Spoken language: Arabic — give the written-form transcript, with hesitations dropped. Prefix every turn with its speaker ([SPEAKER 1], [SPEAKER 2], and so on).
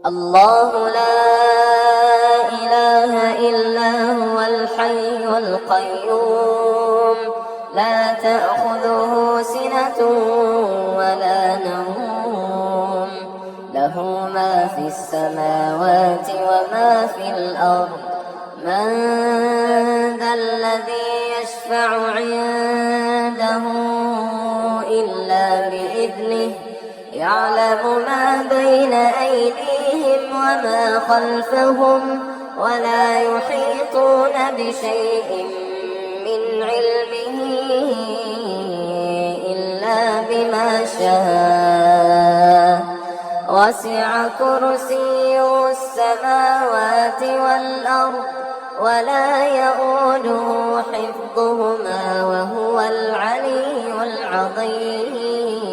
[SPEAKER 1] الله لا إله إلا هو الحي القيوم لا تأخذه سنة ولا نوم له ما في السماوات وما في الأرض من ذا الذي يشفع عنده إلا بإذنه يعلم ما بين أيديهم وما خلفهم ولا يحيطون بشيء من علمه إلا بما شاء وسع كرسيه السماوات والأرض ولا يؤوده حفظهما وهو العلي العظيم.